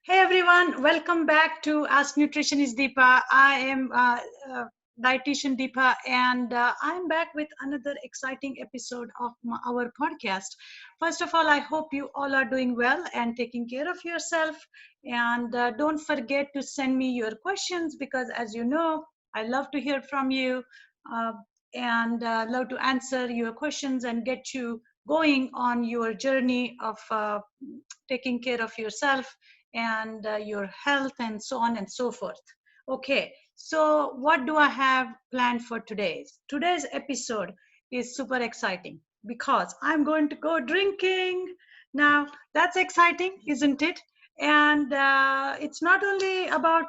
Hey everyone, welcome back to Ask Nutritionist Deepa. I am dietitian Deepa, and I'm back with another exciting episode of our podcast. First of all, I hope you all are doing well and taking care of yourself. And don't forget to send me your questions because, as you know, I love to hear from you uh, and love to answer your questions and get you going on your journey of taking care of yourself and your health and so on and so forth. Okay, so what do I have planned for today's episode is super exciting because I'm going to go drinking. Now that's exciting, isn't it? And it's not only about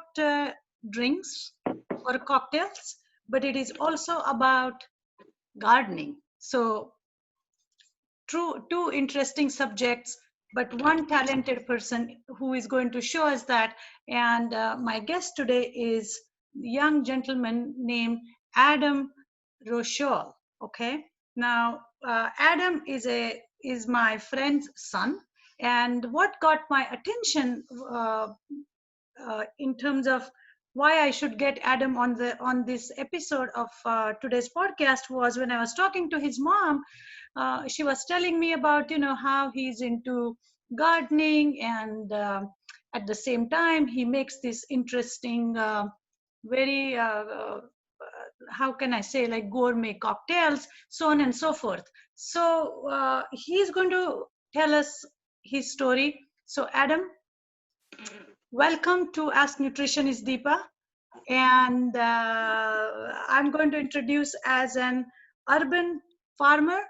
drinks or cocktails, but it is also about gardening. So two interesting subjects, but one talented person who is going to show us that. And my guest today is a young gentleman named Adam Rocholl. Okay, now Adam is my friend's son, and what got my attention in terms of why I should get Adam on this episode of today's podcast was when I was talking to his mom. She was telling me about how he's into gardening, and at the same time he makes this interesting, very how can I say, like gourmet cocktails, so on and so forth. So he's going to tell us his story. So Adam, welcome to Ask Nutritionist Deepa, and I'm going to introduce as an urban farmer,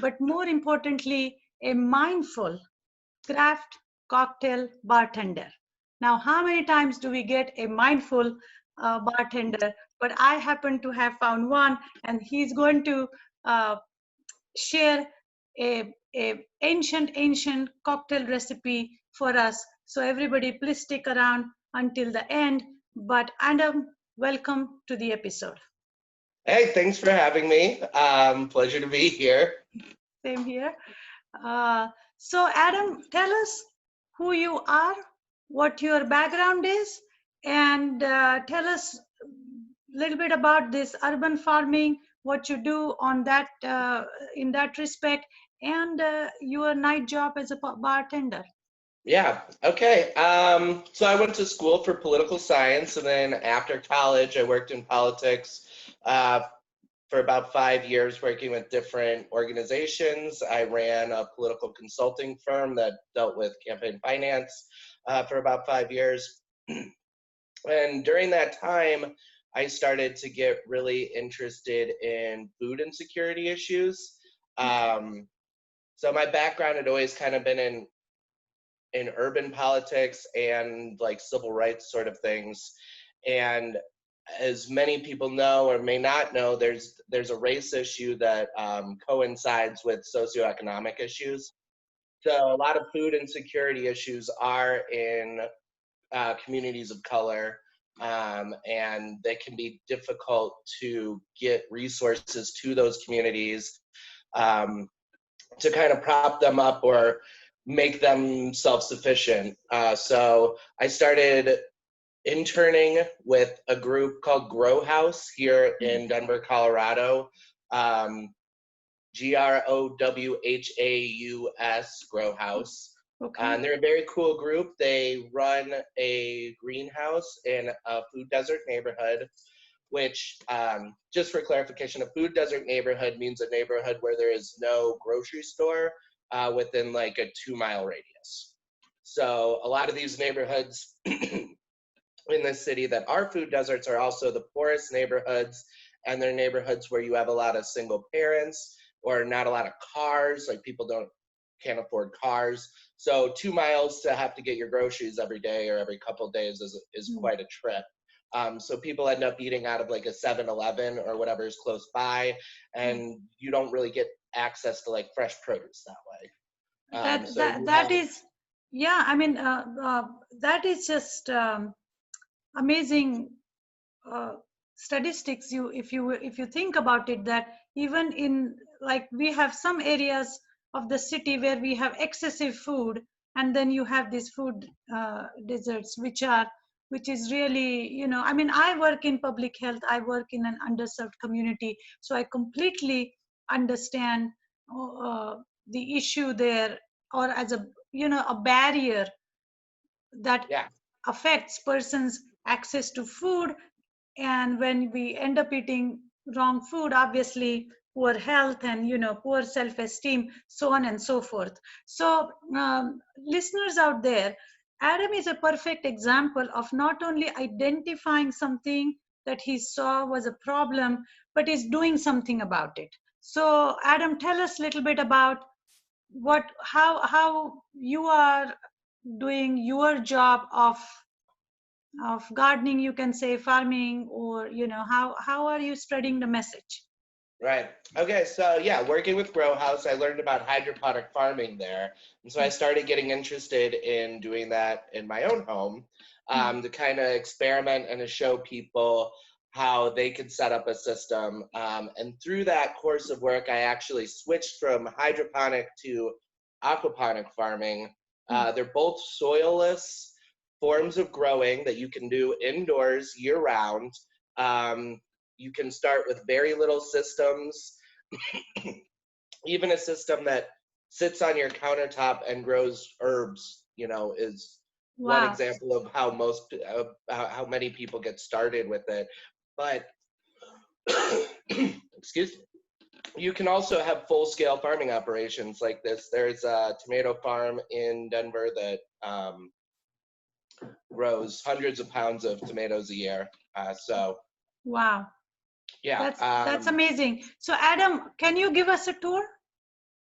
but more importantly, a mindful craft cocktail bartender. Now, how many times do we get a mindful bartender? But I happen to have found one, and he's going to uh, share a ancient cocktail recipe for us. So everybody, please stick around until the end. But Adam, welcome to the episode. Hey, thanks for having me. Pleasure to be here. Same here. So Adam, tell us who you are, what your background is, and tell us a little bit about this urban farming, what you do on that in that respect, and your night job as a bartender. Yeah, okay. So I went to school for political science, and then after college, I worked in politics uh, for about 5 years, working with different organizations. I ran a political consulting firm that dealt with campaign finance for about 5 years. And during that time, I started to get really interested in food insecurity issues. So my background had always kind of been in urban politics and like civil rights sort of things. And as many people know or may not know, there's a race issue that coincides with socioeconomic issues. So a lot of food insecurity issues are in communities of color, and they can be difficult to get resources to those communities um, to kind of prop them up or make them self-sufficient. So I started interning with a group called Grow House here in Denver, Colorado. GROWHAUS, Grow House. Okay. And they're a very cool group. They run a greenhouse in a food desert neighborhood, which, just for clarification, a food desert neighborhood means a neighborhood where there is no grocery store within like a 2-mile radius. So a lot of these neighborhoods in the city that are food deserts are also the poorest neighborhoods, and they're neighborhoods where you have a lot of single parents or not a lot of cars, like people can't afford cars. So 2 miles to have to get your groceries every day or every couple of days is quite a trip. So people end up eating out of like a 7-Eleven or whatever is close by, and you don't really get access to like fresh produce that way. That is, yeah. I mean, that is just amazing statistics. If you think about it, that even in, like, we have some areas of the city where we have excessive food, and then you have these food deserts, which is really, you know, I mean, I work in public health, I work in an underserved community, so I completely understand the issue there, or as a, you know, a barrier that Yeah. affects persons access to food. And when we end up eating wrong food, obviously poor health and, you know, poor self-esteem, so on and so forth. So listeners out there, Adam is a perfect example of not only identifying something that he saw was a problem, but is doing something about it. So Adam, tell us a little bit about how you are doing your job of gardening, you can say farming, or, you know, how are you spreading the message? Right. Okay. So yeah, working with Grow House, I learned about hydroponic farming there, and so I started getting interested in doing that in my own home, to kind of experiment and to show people how they could set up a system. And through that course of work, I actually switched from hydroponic to aquaponic farming. They're both soilless forms of growing that you can do indoors year round. You can start with very little systems. Even a system that sits on your countertop and grows herbs, you know, is one Wow. example of how how many people get started with it. But excuse me, you can also have full-scale farming operations like this. There's a tomato farm in Denver that grows hundreds of pounds of tomatoes a year. Wow, Yeah, that's amazing. So Adam, can you give us a tour?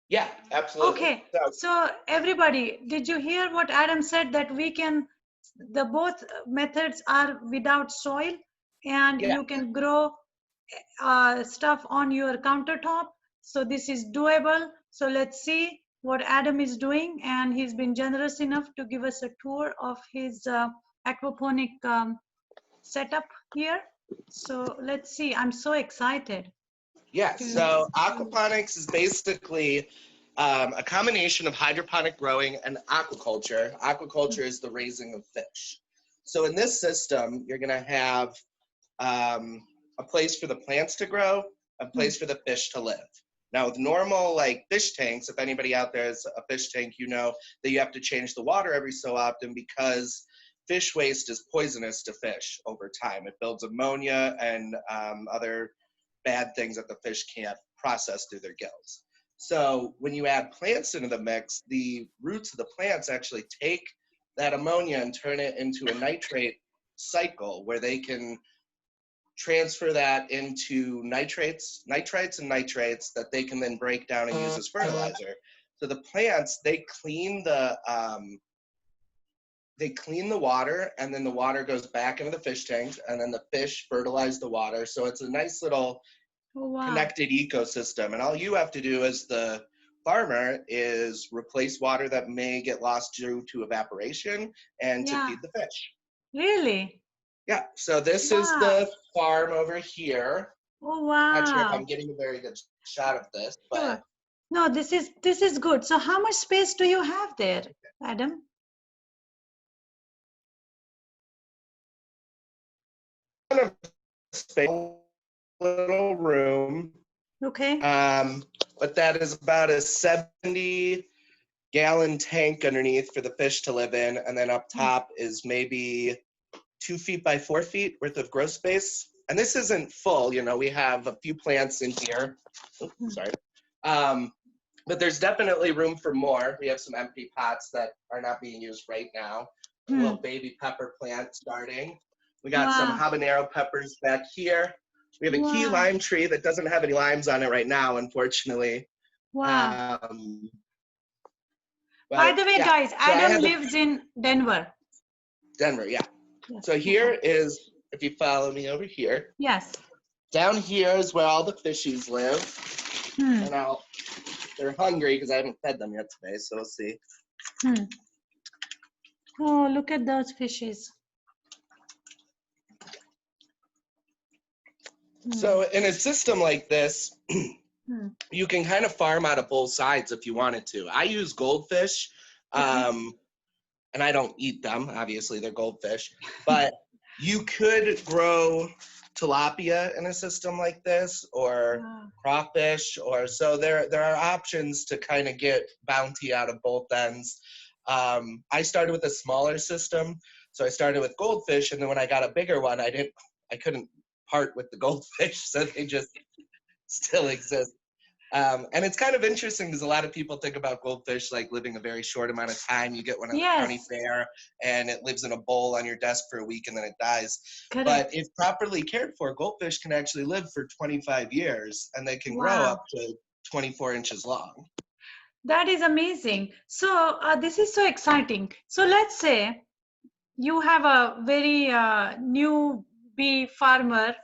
yeah, absolutely. Okay, so everybody, did you hear what Adam said, that we can, the both methods are without soil, and Yeah. you can grow stuff on your countertop. So this is doable. So let's see what Adam is doing, and he's been generous enough to give us a tour of his aquaponic setup here. So let's see. I'm so excited. Yeah, so aquaponics is basically a combination of hydroponic growing and aquaculture. Aquaculture is the raising of fish. So in this system, you're going to have a place for the plants to grow, a place for the fish to live. Now, with normal like fish tanks, if anybody out there is a fish tank, you know that you have to change the water every so often because fish waste is poisonous to fish over time. It builds ammonia and other bad things that the fish can't process through their gills. So when you add plants into the mix, the roots of the plants actually take that ammonia and turn it into a nitrate cycle where they can transfer that into nitrites and nitrates that they can then break down and use as fertilizer. So the plants, they clean the water, and then the water goes back into the fish tanks, and then the fish fertilize the water. So it's a nice little connected ecosystem. And all you have to do as the farmer is replace water that may get lost due to evaporation and to feed the fish. Really? Yeah, so this is the farm over here. Oh, wow. Not sure if I'm getting a very good shot of this, but sure. No, this is good. So how much space do you have there, Adam? space, little room. Okay. But that is about a 70-gallon tank underneath for the fish to live in, and then up top is maybe 2 feet by 4 feet worth of grow space. And this isn't full, you know, we have a few plants in here. Oops, sorry. But there's definitely room for more. We have some empty pots that are not being used right now. A little baby pepper plant starting. We got some habanero peppers back here. We have a key lime tree that doesn't have any limes on it right now, unfortunately. Wow. By the way, guys, Adam lives in Denver. Denver, yeah. Yes. So here is, if you follow me over here. Yes. Down here is where all the fishies live. And they're hungry because I haven't fed them yet today, so we'll see. Oh, look at those fishies. So in a system like this, you can kind of farm out of both sides if you wanted to. I use goldfish and I don't eat them, obviously they're goldfish, but you could grow tilapia in a system like this, or Wow. crawfish, or so there are options to kind of get bounty out of both ends. I started with a smaller system, so I started with goldfish, and then when I got a bigger one, I couldn't part with the goldfish, so they just still exist. And it's kind of interesting because a lot of people think about goldfish like living a very short amount of time. You get one at the county Yes, fair and it lives in a bowl on your desk for a week and then it dies. But correct. if properly cared for, goldfish can actually live for 25 years and they can grow Wow. up to 24 inches long. That is amazing. So this is so exciting. So let's say you have a very newbie farmer,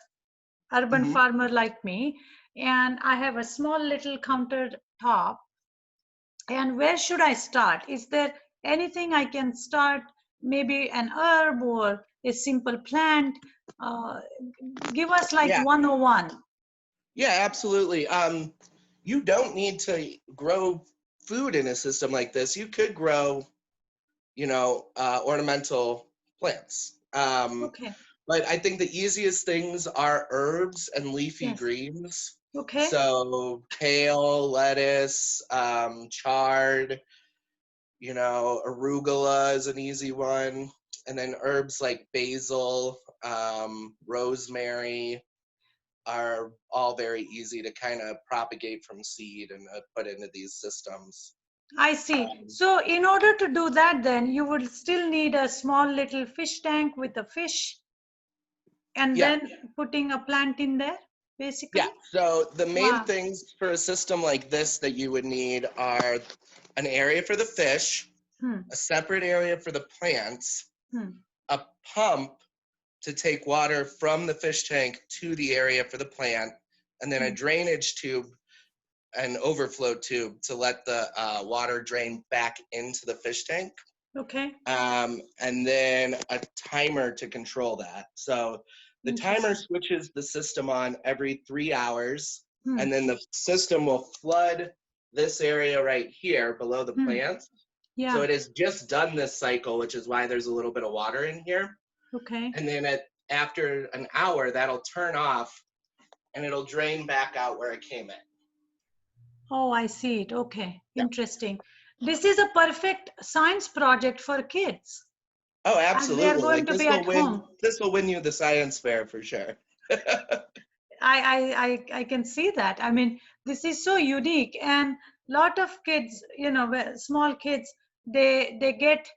urban Hmm. farmer like me, and I have a small little countertop. And where should I start? Is there anything I can start? Maybe an herb or a simple plant? Uh, Give us like Yeah, 101. yeah, absolutely. You don't need to grow food in a system like this. You could grow, ornamental plants. Okay. But I think the easiest things are herbs and leafy Yes. greens. Okay. So kale, lettuce, chard, arugula is an easy one. And then herbs like basil, rosemary are all very easy to kind of propagate from seed and put into these systems. I see. Um, So in order to do that, then you would still need a small little fish tank with a fish and yeah, then putting a plant in there, yeah. basically. So the main Wow. things for a system like this that you would need are an area for the fish, Hmm. a separate area for the plants, Hmm. a pump to take water from the fish tank to the area for the plant, and then a Hmm. drainage tube, an overflow tube to let the water drain back into the fish tank. Okay. And then a timer to control that. So the timer Interesting. switches the system on every 3 hours, Hmm. and then the system will flood this area right here below the Hmm. plants. So Yeah. it has just done this cycle, which is why there's a little bit of water in here. Okay. And then after an hour, that'll turn off and it'll drain back out where it came in. Oh, I see it. Okay. Yeah. Interesting. This is a perfect science project for kids Oh, as they are absolutely. going Like to be at home. this will win you the science fair for sure. I can see that. I mean, this is so unique, and lot of kids, small kids, they get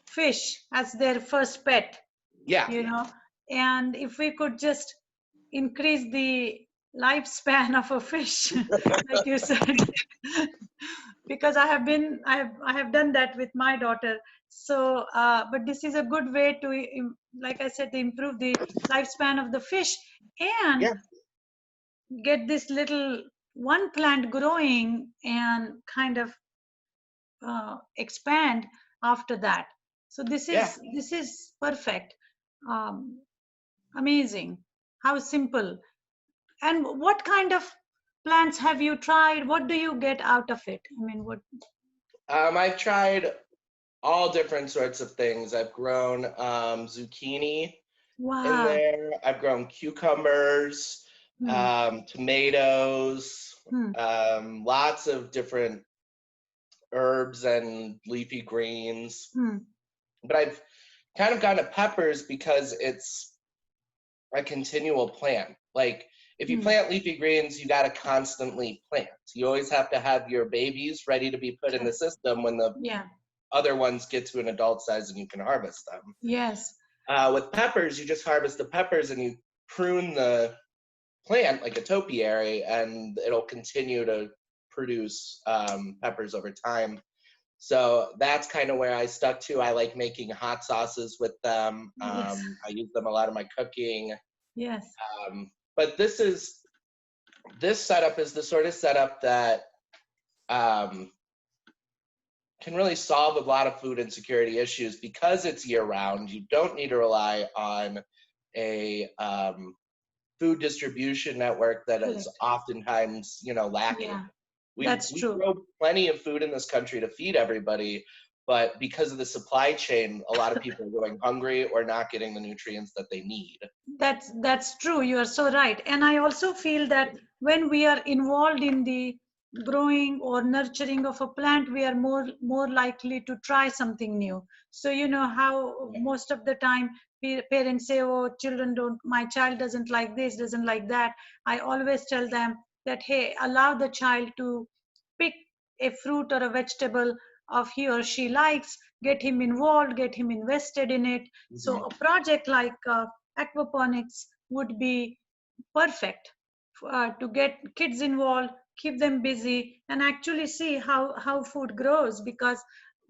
fish as their first pet, Yeah. you know. And if we could just increase the lifespan of a fish, like you said, because I have done that with my daughter. So, but this is a good way to, like I said, to improve the lifespan of the fish and Yeah. get this little one plant growing and kind of expand after that. So Yeah. this is perfect. um, Amazing how simple. And what kind of plants have you tried? What do you get out of it? I mean, what? I've tried all different sorts of things. I've grown zucchini in Wow. there. I've grown cucumbers, Hmm. tomatoes, Hmm. lots of different herbs and leafy greens. Hmm. But I've kind of gotten to peppers because it's a continual plant. Like if you Hmm. plant leafy greens, you got to constantly plant. You always have to have your babies ready to be put in the Correct. system when the Yeah. other ones get to an adult size and you can harvest them. Yes. With peppers, you just harvest the peppers and you prune the plant like a topiary, and it'll continue to produce peppers over time. So that's kind of where I stuck to. I like making hot sauces with them. Yes. I use them a lot in my cooking. Yes. But this setup is the sort of setup that um, can really solve a lot of food insecurity issues because it's year round. You don't need to rely on a food distribution network that is Correct. oftentimes lacking. Yeah. We That's we true. grow plenty of food in this country to feed everybody, but because of the supply chain, a lot of people are going hungry or not getting the nutrients that they need. That's true. You are so right. And I also feel that when we are involved in the growing or nurturing of a plant, we are more likely to try something new. So you know how most of the time parents say, "Oh, children don't. My child doesn't like this, doesn't like that." I always tell them that, "Hey, allow the child to pick a fruit or a vegetable of he or she likes. Get him involved, get him invested in it." So a project like aquaponics would be perfect to get kids involved, keep them busy, and actually see how food grows, because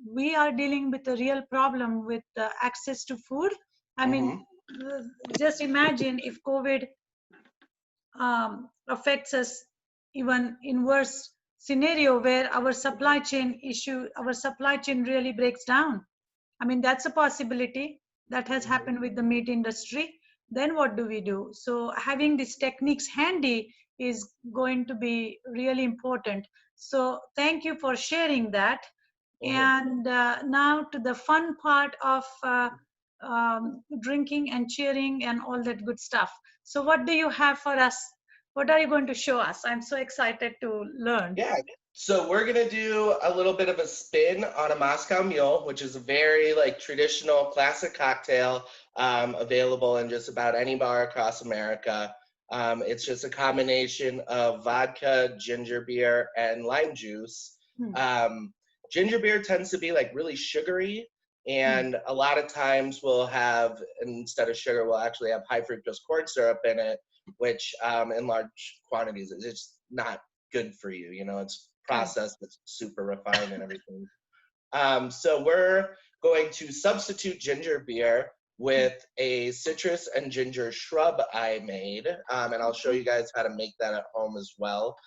we are dealing with a real problem with access to food. I mean, uh, just imagine if COVID affects us even in worse scenario where our supply chain really breaks down. I mean, that's a possibility that has happened with the meat industry. Then what do we do? So having these techniques handy is going to be really important. So thank you for sharing that. And now to the fun part of drinking and cheering and all that good stuff. So what do you have for us? What are you going to show us? I'm so excited to learn. Yeah. So we're gonna do a little bit of a spin on a Moscow Mule, which is a very like traditional classic cocktail, available in just about any bar across America. It's just a combination of vodka, ginger beer, and lime juice. Ginger beer tends to be like really sugary, and a lot of times we'll have, instead of sugar, we'll actually have high fructose corn syrup in it, which in large quantities is just not good for you. You know, it's processed, it's super refined and everything. So we're going to substitute ginger beer with a citrus and ginger shrub I made, and I'll show you guys how to make that at home as well.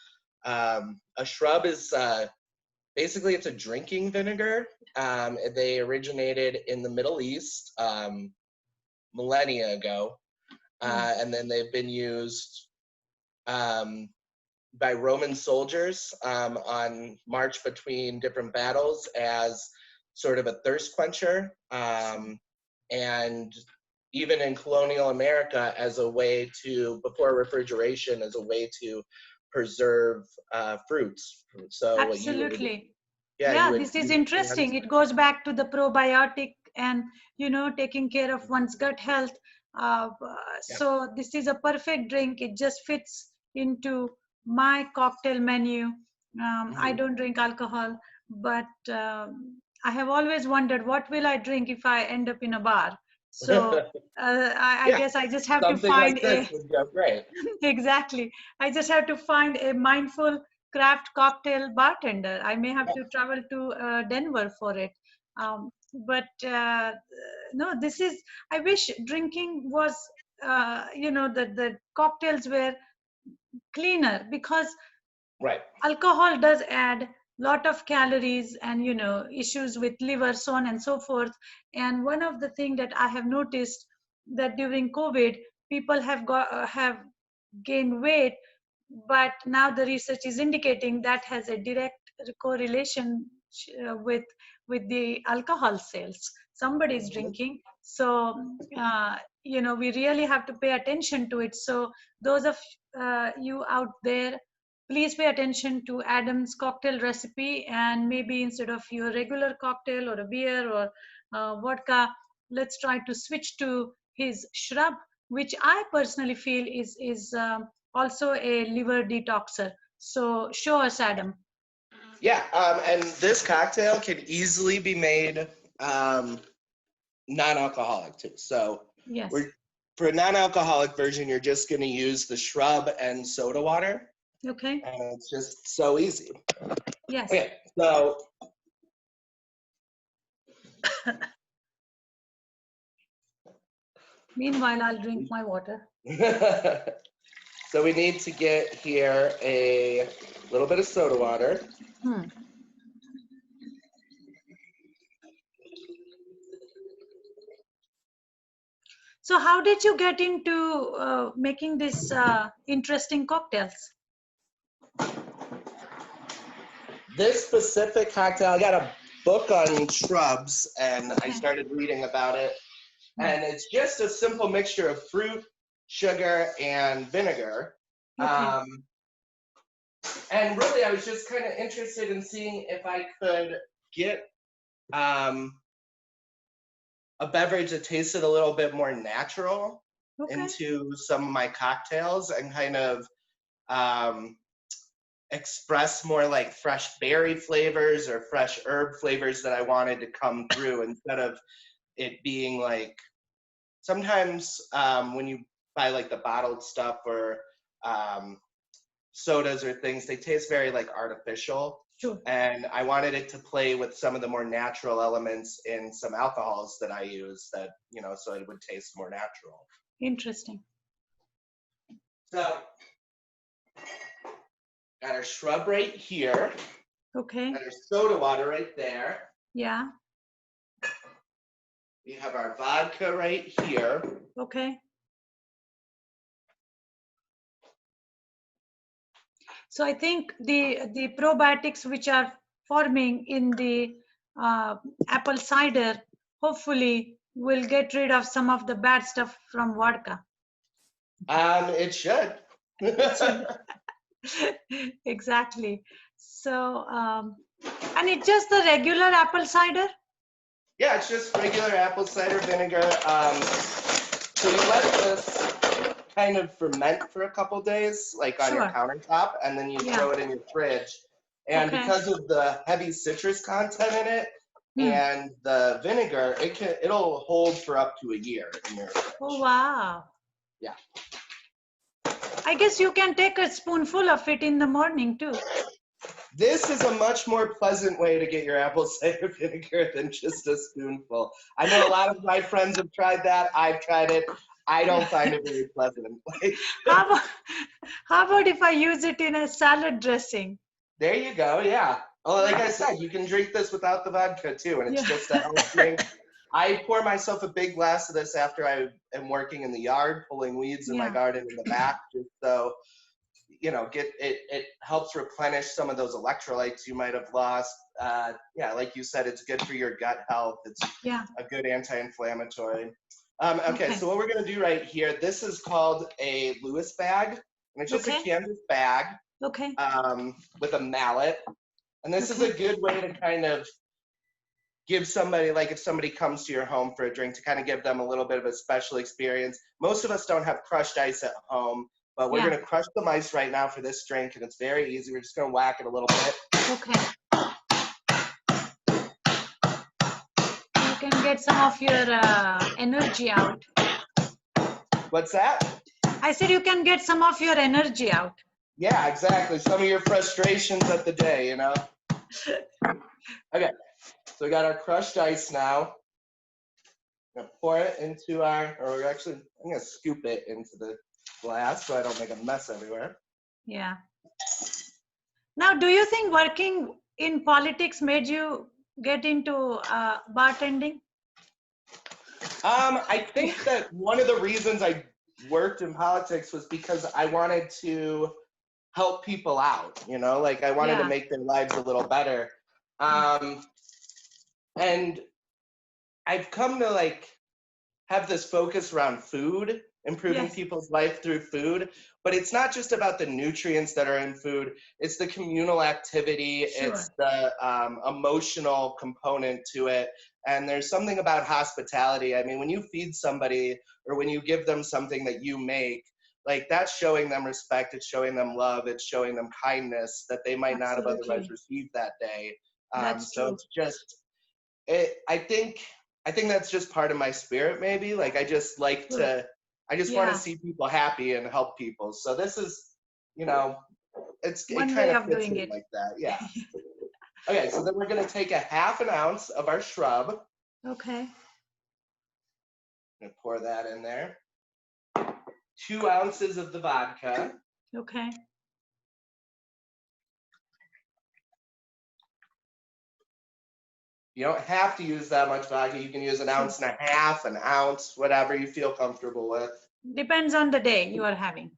A shrub is basically, it's a drinking vinegar. They originated in the Middle East millennia ago, and then they've been used by Roman soldiers on march between different battles as sort of a thirst quencher, and even in colonial America as a way to, before refrigeration, as a way to preserve fruits. So Absolutely. you Yeah, would this is use cans. interesting. It goes back to the probiotic and, you know, taking care of one's gut health. Yeah. So this is a perfect drink. It just fits into my cocktail menu. I don't drink alcohol, but I have always wondered what will I drink if I end up in a bar. So I Yeah, guess I just have to something find like this a would go great. exactly. I just have to find a mindful craft cocktail bartender. I may have to travel to Denver for it. But no, this is, I wish drinking was, you know, the cocktails were cleaner, because Right. alcohol does add lot of calories and, you know, issues with liver, so on and so forth. And one of the thing that I have noticed that during COVID, people have gained weight, but now the research is indicating that has a direct correlation with the alcohol sales. Somebody is drinking, so you know, we really have to pay attention to it. So those of you out there, please pay attention to Adam's cocktail recipe, and maybe instead of your regular cocktail or a beer or vodka, let's try to switch to his shrub, which I personally feel is also a liver detoxer. So show us, Adam. Yeah, and this cocktail can easily be made non-alcoholic too. So Yes. we're, for a non-alcoholic version, you're just going to use the shrub and soda water, Okay. and it's just so easy. Yes. Okay, so Meanwhile, I'll drink my water. so we need to get here a little bit of soda water. Hmm. So how did you get into making this interesting cocktails? This specific cocktail, I got book on shrubs, and I started reading about it. And it's just a simple mixture of fruit, sugar, and vinegar. And really, I was just kind of interested in seeing if I could get a beverage that tasted a little bit more natural into some of my cocktails, and kind of express more like fresh berry flavors or fresh herb flavors that I wanted to come through, instead of it being like, sometimes when you buy like the bottled stuff or sodas or things, they taste very like artificial. Sure. And I wanted it to play with some of the more natural elements in some alcohols that I use, that, you know, so it would taste more natural. Interesting. So, got our shrub right here. Okay. Got our soda water right there. Yeah. We have our vodka right here. Okay. So I think the probiotics which are forming in the apple cider hopefully will get rid of some of the bad stuff from vodka. It should. Exactly. So, and it's just the regular apple cider? Yeah, it's just regular apple cider vinegar. So you let this kind of ferment for a couple days, like on your countertop, and then you throw it in your fridge. And because of the heavy citrus content in it and the vinegar, it'll hold for up to a year in your fridge. Oh, wow. Yeah. I guess you can take a spoonful of it in the morning too. This is a much more pleasant way to get your apple cider vinegar than just a spoonful. I know a lot of my friends have tried that. I've tried it. I don't find it very pleasant. How about if I use it in a salad dressing? There you go, yeah. Well, like I said, you can drink this without the vodka too, and it's just a health drink. I pour myself a big glass of this after I am working in the yard, pulling weeds in my garden in the back, just so, you know, it helps replenish some of those electrolytes you might have lost. Yeah, like you said, it's good for your gut health. It's a good anti-inflammatory. Okay, so what we're gonna do right here, this is called a Lewis bag, and it's just a canvas bag with a mallet. And this is a good way to kind of give somebody, like if somebody comes to your home for a drink, to kind of give them a little bit of a special experience. Most of us don't have crushed ice at home, but we're gonna crush some ice right now for this drink, and it's very easy. We're just gonna whack it a little bit. Okay. You can get some of your energy out. What's that? I said you can get some of your energy out. Yeah, exactly. Some of your frustrations of the day, you know? Okay, so we got our crushed ice now. I'm gonna pour it into I'm gonna scoop it into the glass so I don't make a mess everywhere. Yeah. Now, do you think working in politics made you get into bartending? I think that one of the reasons I worked in politics was because I wanted to help people out, you know, like I wanted to make their lives a little better. And I've come to like have this focus around food, improving people's life through food, but it's not just about the nutrients that are in food, it's the communal activity, it's the emotional component to it. And there's something about hospitality. I mean, when you feed somebody or when you give them something that you make, like that's showing them respect, it's showing them love, it's showing them kindness that they might not have otherwise received that day. So it's just, I think that's just part of my spirit, maybe. Like I just like to, I just want to see people happy and help people. So this is, you know, it kind of fits in like that. Yeah. Okay, so then we're going to take a ½ ounce of our shrub. Okay. I'm going to pour that in there. 2 ounces of the vodka. Okay. You don't have to use that much vodka. You can use 1.5 ounces, an ounce, whatever you feel comfortable with. Depends on the day you are having.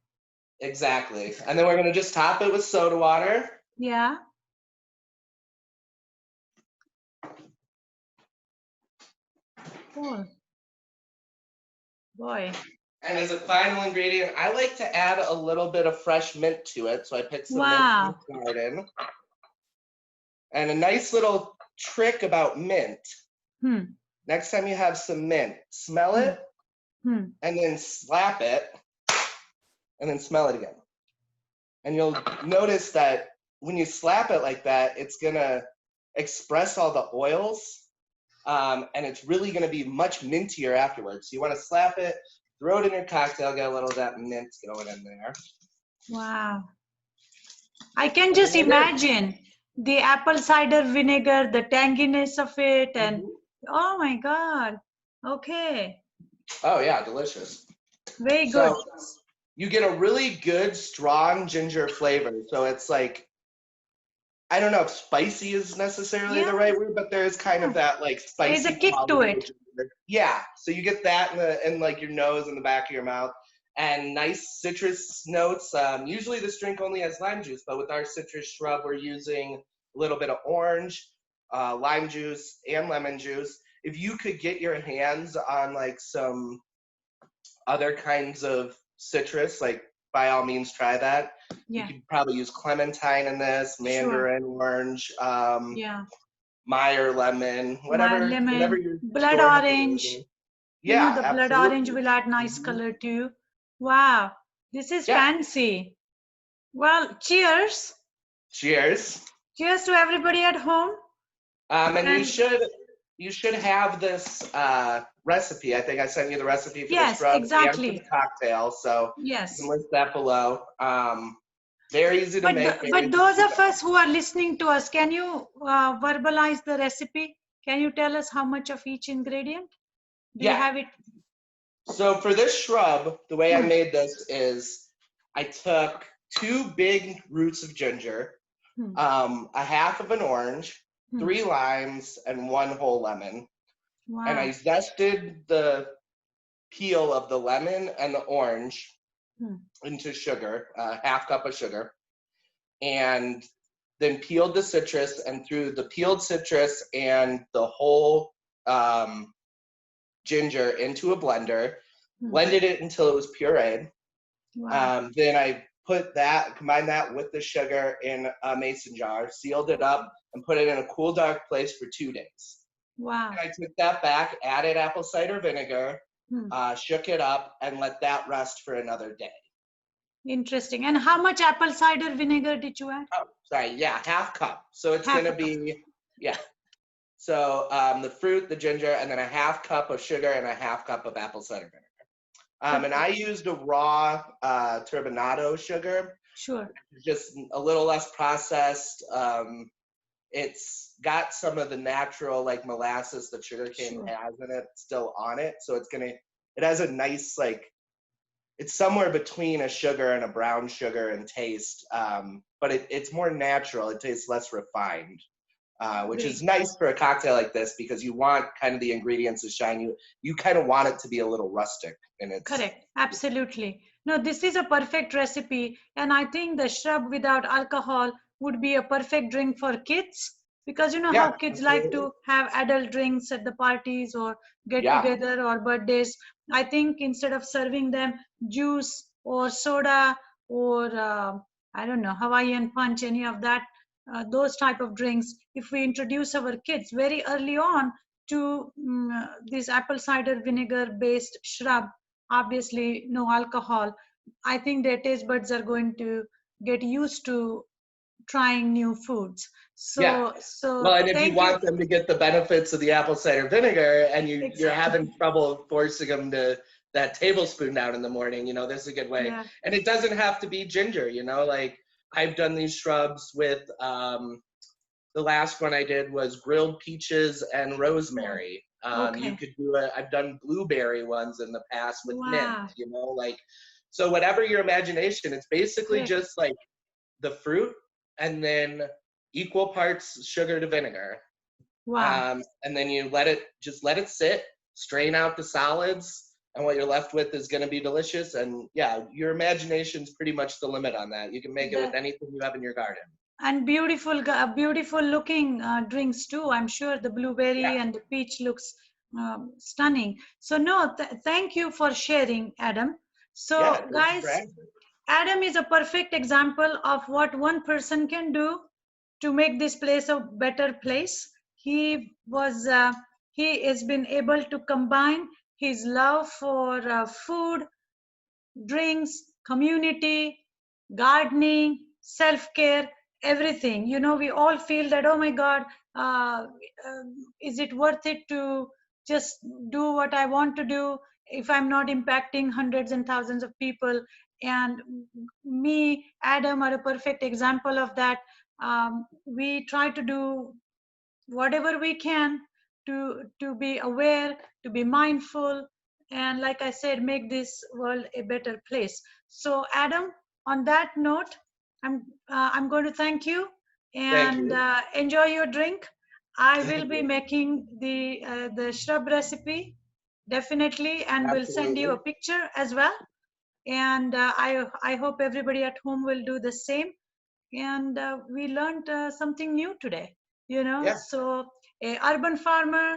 Exactly. And then we're going to just top it with soda water. Yeah. Cool. Boy. And as a final ingredient, I like to add a little bit of fresh mint to it. So I picked some mint from Wow. the garden. And a nice little trick about mint. Next time you have some mint, smell it and then slap it and then smell it again. And you'll notice that when you slap it like that, it's gonna express all the oils, and it's really gonna be much mintier afterwards. So you wanna slap it, throw it in your cocktail, get a little of that mint going in there. Wow. I can just imagine the apple cider vinegar, the tanginess of it, and oh my God. Okay. Oh yeah, delicious. Very good. So you get a really good, strong ginger flavor. So it's like, I don't know if spicy is necessarily the right word, but there's kind of that like spicy. There's a kick to it. Yeah. So you get that in like your nose and the back of your mouth, and nice citrus notes. Usually this drink only has lime juice, but with our citrus shrub, we're using a little bit of orange, lime juice, and lemon juice. If you could get your hands on like some other kinds of citrus, like by all means try that. You could probably use clementine in this, mandarin orange, Meyer lemon, whatever your blood orange. Yeah, the absolutely. blood orange will add nice color too. Wow, this is fancy. Well, cheers. Cheers. Cheers to everybody at home. And you should have this recipe. I think I sent you the recipe for the shrub and for the cocktail, so you can list that below. Very easy to make. But those of us who are listening to us, can you verbalize the recipe? Can you tell us how much of each ingredient? Do you have it? So for this shrub, the way I made this is I took 2 big roots of ginger, a half of an orange, 3 limes, and 1 whole lemon. Wow. And I zested the peel of the lemon and the orange into sugar, half cup of sugar, and then peeled the citrus, and threw the peeled citrus and the whole ginger into a blender, blended it until it was pureed. Wow. Then I combined that with the sugar in a mason jar, sealed it up, and put it in a cool, dark place for 2 days. Wow. And I took that back, added apple cider vinegar, shook it up, and let that rest for another day. Interesting. And how much apple cider vinegar did you add? Oh, sorry, half cup. So it's going to be, So the fruit, the ginger, and then a half cup of sugar and a half cup of apple cider vinegar. And I used a raw turbinado sugar. Sure. Just a little less processed. It's got some of the natural like molasses that sugarcane has in it still on it. So it has a nice it's somewhere between a sugar and a brown sugar in taste. But it's more natural. It tastes less refined. Which is nice for a cocktail like this because you want kind of the ingredients to shine. You kind of want it to be a little rustic in its. Correct. Absolutely. No, this is a perfect recipe. And I think the shrub without alcohol would be a perfect drink for kids because you know how kids like to have adult drinks at the parties or get together or birthdays. I think instead of serving them juice or soda or I don't know, Hawaiian punch, any of that, those type of drinks, if we introduce our kids very early on to this apple cider vinegar based shrub, obviously no alcohol, I think their taste buds are going to get used to trying new foods. So well, and if you want them to get the benefits of the apple cider vinegar and you're having trouble forcing them to that tablespoon down in the morning, this is a good way. And it doesn't have to be ginger, like I've done these shrubs with, the last one I did was grilled peaches and rosemary. You could do I've done blueberry ones in the past with mint, so whatever your imagination, it's basically just like the fruit and then equal parts sugar to vinegar. Wow. And then you let it sit, strain out the solids, and what you're left with is going to be delicious. And your imagination's pretty much the limit on that. You can make it with anything you have in your garden. And beautiful looking drinks too. I'm sure the blueberry and the peach looks stunning. So no, thank you for sharing, Adam. Yeah, So thank you for guys, having me. Adam is a perfect example of what one person can do to make this place a better place. He has been able to combine his love for food, drinks, community, gardening, self care, everything. You know, we all feel that, oh my God, uh, uh, is it worth it to just do what I want to do if I'm not impacting hundreds and thousands of people? And me, Adam, are a perfect example of that. We try to do whatever we can to be aware, to be mindful, and like I said, make this world a better place. So Adam, on that note, I'm going to thank you, Thank and you. enjoy your drink. I will be making the shrub recipe definitely, and will send you a Absolutely. picture as well. And I hope everybody at home will do the same. And we learned something new today, you know. Yeah. So a urban farmer,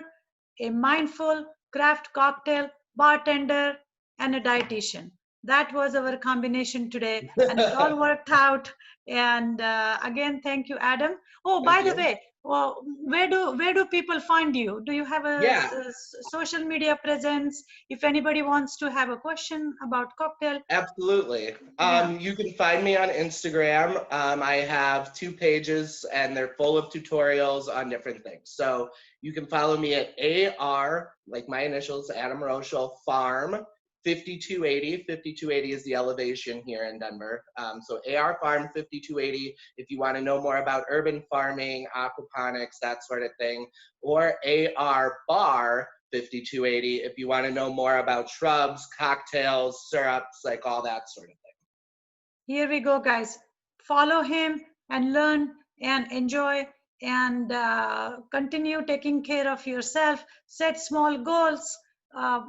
a mindful craft cocktail bartender, and a dietitian, that was our combination today, and it all worked out. And again, thank you, Adam. Oh, by Thank the you. way, well, where do people find you? Do you have Yeah, a social media presence? If anybody wants to have a question about cocktail, absolutely. yeah. You can find me on Instagram. I have 2 pages and they're full of tutorials on different things. So you can follow me at AR, like my initials, Adam Rocholl Farm 5280. 5280 is the elevation here in Denver. So AR Farm 5280 if you want to know more about urban farming, aquaponics, that sort of thing, or AR Bar 5280 if you want to know more about shrubs, cocktails, syrups, like all that sort of thing. Here we go, guys. Follow him and learn and enjoy, and continue taking care of yourself. Set small goals. Uh,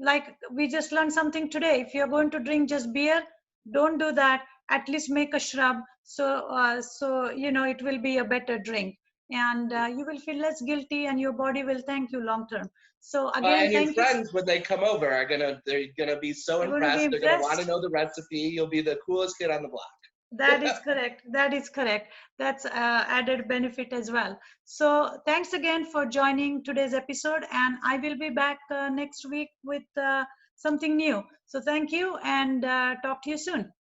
like we just learned something today. If you're going to drink just beer, don't do that. At least make a shrub, so you know it will be a better drink, and you will feel less guilty, and your body will thank you long term. So again, And your thank you. friends, when they come over, they're gonna be so They're going to be impressed. They're gonna want to impressed. know the recipe. You'll be the coolest kid on the That block. is correct. That is correct. That's added benefit as well. So thanks again for joining today's episode, and I will be back next week with something new. So thank you, and talk to you soon.